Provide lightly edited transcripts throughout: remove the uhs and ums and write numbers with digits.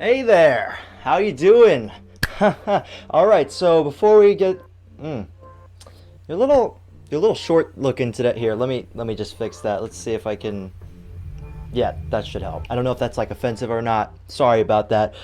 Hey there, how you doing? All right, so before we get, you're a little short looking today. Here, let me just fix that. Let's see if I can. Yeah, that should help. I don't know if that's like offensive or not. Sorry about that.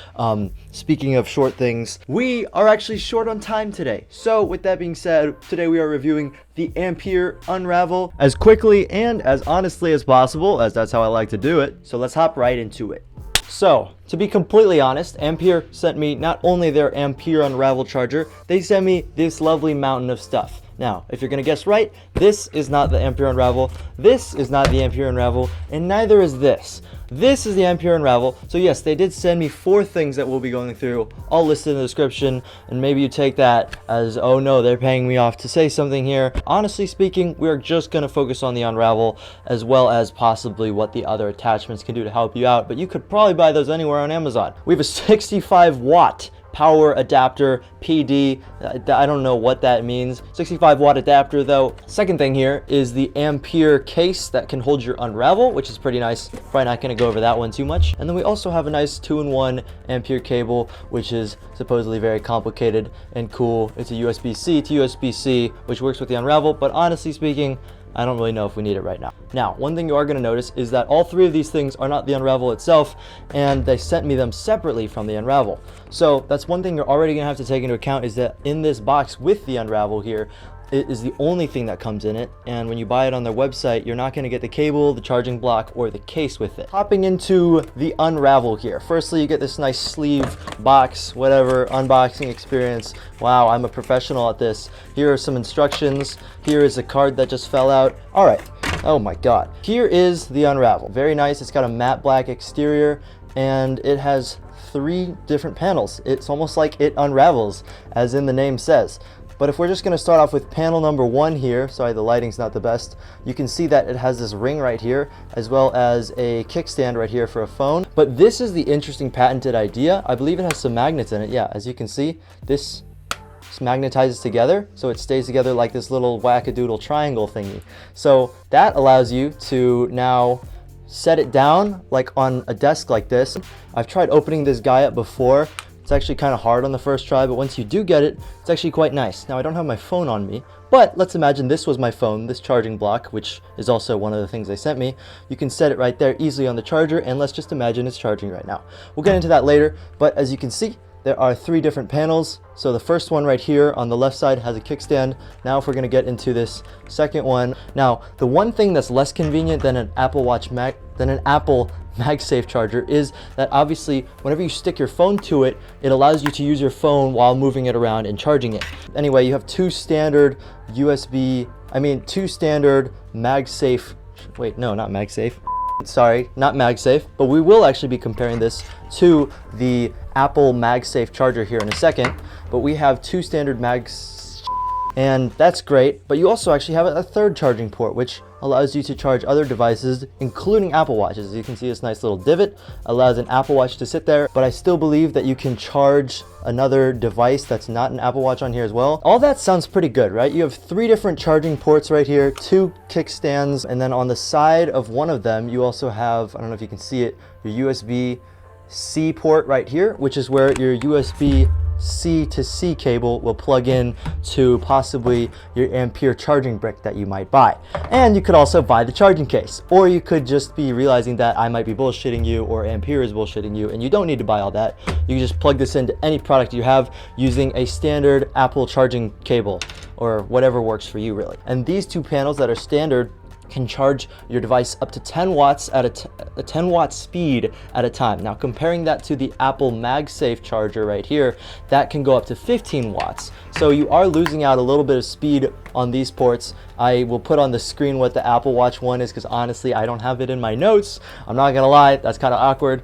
Speaking of short things, we are actually short on time today. So with that being said, today we are reviewing the Ampere Unravel as quickly and as honestly as possible, as that's how I like to do it. So let's hop right into it. So, to be completely honest, Ampere sent me not only their Ampere Unravel charger, they sent me this lovely mountain of stuff. Now, if you're gonna guess right, this is not the Ampere Unravel, this is not the Ampere Unravel, and neither is this. This is the Ampere Unravel. So yes, they did send me 4 things that we'll be going through, all listed in the description, and maybe you take that as, oh no, they're paying me off to say something here. Honestly speaking, we're just gonna focus on the Unravel, as well as possibly what the other attachments can do to help you out, but you could probably buy those anywhere on Amazon. We have a 65 watt power adapter PD. I don't know what that means. 65 watt adapter though. Second thing here is the Ampere case that can hold your Unravel, which is pretty nice. Probably not going to go over that one too much. And then we also have a nice 2-in-1 Ampere cable, which is supposedly very complicated and cool. It's a USB-C to USB-C, which works with the Unravel, but honestly speaking, I don't really know if we need it right now. Now, one thing you are going to notice is that all 3 of these things are not the Unravel itself, and they sent me them separately from the Unravel. So that's one thing you're already going to have to take into account, is that in this box with the Unravel here, it is the only thing that comes in it, and when you buy it on their website, you're not going to get the cable, the charging block, or the case with it. Hopping into the Unravel here. Firstly, you get this nice sleeve box, whatever, unboxing experience. Wow, I'm a professional at this. Here are some instructions. Here is a card that just fell out. All right. Oh my God. Here is the Unravel. Very nice. It's got a matte black exterior, and it has 3 different panels. It's almost like it unravels, as in the name says. But if we're just going to start off with panel number 1 here, sorry, the lighting's not the best, you can see that it has this ring right here, as well as a kickstand right here for a phone. But this is the interesting patented idea. I believe it has some magnets in it. Yeah, as you can see, this magnetizes together, so it stays together like this little wackadoodle triangle thingy. So that allows you to now set it down like on a desk like this. I've tried opening this guy up before. It's actually kind of hard on the first try, but once you do get it, it's actually quite nice. Now, I don't have my phone on me, but let's imagine this was my phone, this charging block, which is also one of the things they sent me. You can set it right there easily on the charger, and let's just imagine it's charging right now. We'll get into that later, but as you can see, there are 3 different panels. So the first one right here on the left side has a kickstand. Now if we're going to get into this second one. Now, the one thing that's less convenient than an Apple MagSafe charger is that obviously whenever you stick your phone to it, it allows you to use your phone while moving it around and charging it. Anyway, you have 2 standard MagSafe, wait, no, not MagSafe. Sorry, not MagSafe, but we will actually be comparing this to the Apple MagSafe charger here in a second. But we have 2 standard and that's great. But you also actually have a 3rd charging port, which allows you to charge other devices, including Apple Watches. As you can see, this nice little divot allows an Apple Watch to sit there, but I still believe that you can charge another device that's not an Apple Watch on here as well. All that sounds pretty good, right? You have 3 different charging ports right here, 2 kickstands, and then on the side of one of them, you also have, I don't know if you can see it, your USB-C port right here, which is where your USB-C to C cable will plug in to possibly your Ampere charging brick that you might buy. And you could also buy the charging case, or you could just be realizing that I might be bullshitting you or Ampere is bullshitting you, and you don't need to buy all that. You can just plug this into any product you have using a standard Apple charging cable or whatever works for you really. And these 2 panels that are standard can charge your device up to 10 watts at a 10 watt speed at a time. Now comparing that to the Apple MagSafe charger right here, that can go up to 15 watts. So you are losing out a little bit of speed on these ports. I will put on the screen what the Apple Watch one is, because honestly I don't have it in my notes. I'm not gonna lie, that's kind of awkward.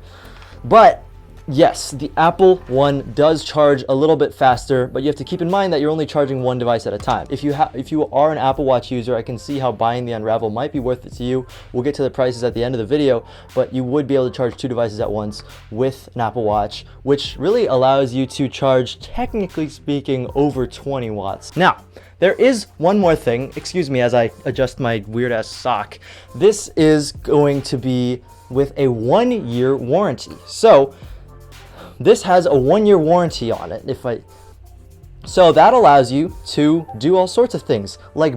But yes, the Apple one does charge a little bit faster, but you have to keep in mind that you're only charging 1 device at a time. If you are an Apple Watch user, I can see how buying the Unravel might be worth it to you. We'll get to the prices at the end of the video, but you would be able to charge 2 devices at once with an Apple Watch, which really allows you to charge, technically speaking, over 20 watts. Now, there is one more thing. Excuse me as I adjust my weird ass sock. This is going to be with a 1-year warranty. So this has a 1-year warranty on it. So that allows you to do all sorts of things like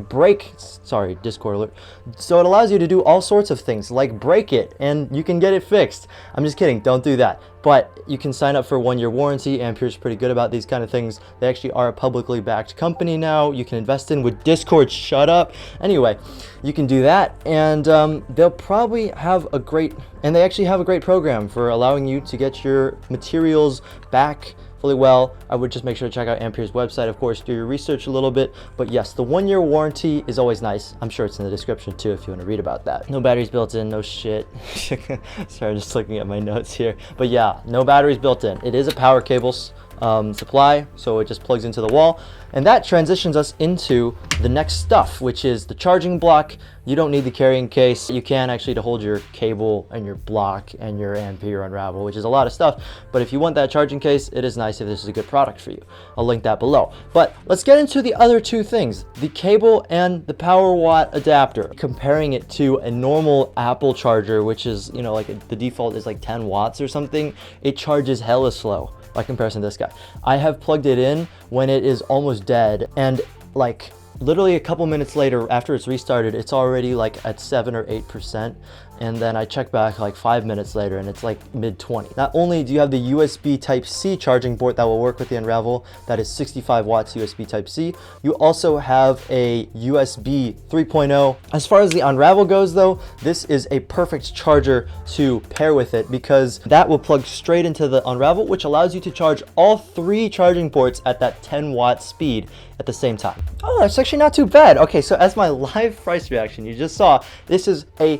sorry, Discord alert. So it allows you to do all sorts of things like break it and you can get it fixed. I'm just kidding, don't do that. But you can sign up for a 1-year warranty. Ampere's pretty good about these kind of things. They actually are a publicly backed company now. You can invest in with Discord, shut up. Anyway, you can do that, and they'll probably have a great, and they actually have a great program for allowing you to get your materials back fully well. I would just make sure to check out Ampere's website, of course, do your research a little bit. But yes, the 1-year warranty is always nice. I'm sure it's in the description too if you want to read about that. No batteries built in, no shit. Sorry, I'm just looking at my notes here. But yeah, no batteries built in. It is a power cable supply, so it just plugs into the wall. And that transitions us into the next stuff, which is the charging block. You don't need the carrying case. You can actually to hold your cable and your block and your Ampere Unravel, which is a lot of stuff. But if you want that charging case, it is nice if this is a good product for you. I'll link that below. But let's get into the other two things, the cable and the power watt adapter. Comparing it to a normal Apple charger, which is, you know, like the default is like 10 watts or something, it charges hella slow by comparison to this guy. I have plugged it in when it is almost dead, and like literally a couple minutes later after it's restarted, it's already like at 7 or 8%. And then I check back like 5 minutes later and it's like mid-20. Not only do you have the USB Type-C charging port that will work with the Unravel, that is 65 watts USB Type-C, you also have a USB 3.0. As far as the Unravel goes though, this is a perfect charger to pair with it because that will plug straight into the Unravel, which allows you to charge all 3 charging ports at that 10-watt speed at the same time. Oh, that's actually not too bad. Okay, so as my live price reaction, you just saw, this is a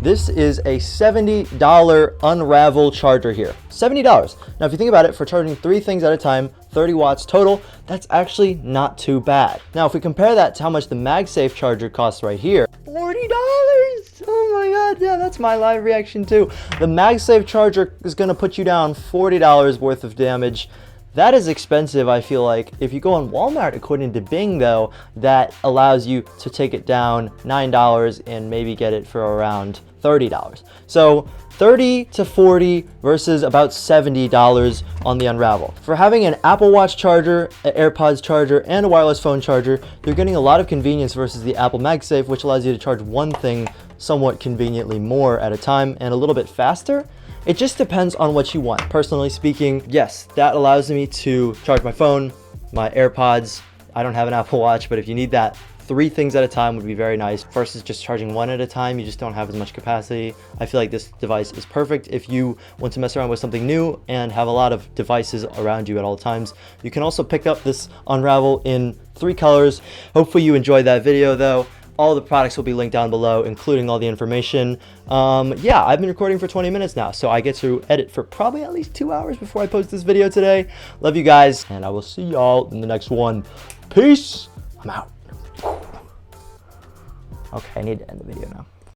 This is a $70 Unravel charger here. $70. Now, if you think about it, for charging 3 things at a time, 30 watts total, that's actually not too bad. Now, if we compare that to how much the MagSafe charger costs right here, $40. Oh my God, yeah, that's my live reaction too. The MagSafe charger is gonna put you down $40 worth of damage. That is expensive, I feel like. If you go on Walmart, according to Bing though, that allows you to take it down $9 and maybe get it for around $30. So 30 to 40 versus about $70 on the Unravel. For having an Apple Watch charger, an AirPods charger, and a wireless phone charger, you're getting a lot of convenience versus the Apple MagSafe, which allows you to charge one thing somewhat conveniently more at a time and a little bit faster. It just depends on what you want. Personally speaking, yes, that allows me to charge my phone, my AirPods. I don't have an Apple Watch, but if you need that, 3 things at a time would be very nice. Versus just charging 1 at a time, you just don't have as much capacity. I feel like this device is perfect if you want to mess around with something new and have a lot of devices around you at all times. You can also pick up this Unravel in 3 colors. Hopefully you enjoyed that video though. All the products will be linked down below, including all the information. Yeah, I've been recording for 20 minutes now, so I get to edit for probably at least 2 hours before I post this video today. Love you guys, and I will see y'all in the next one. Peace. I'm out. Okay, I need to end the video now.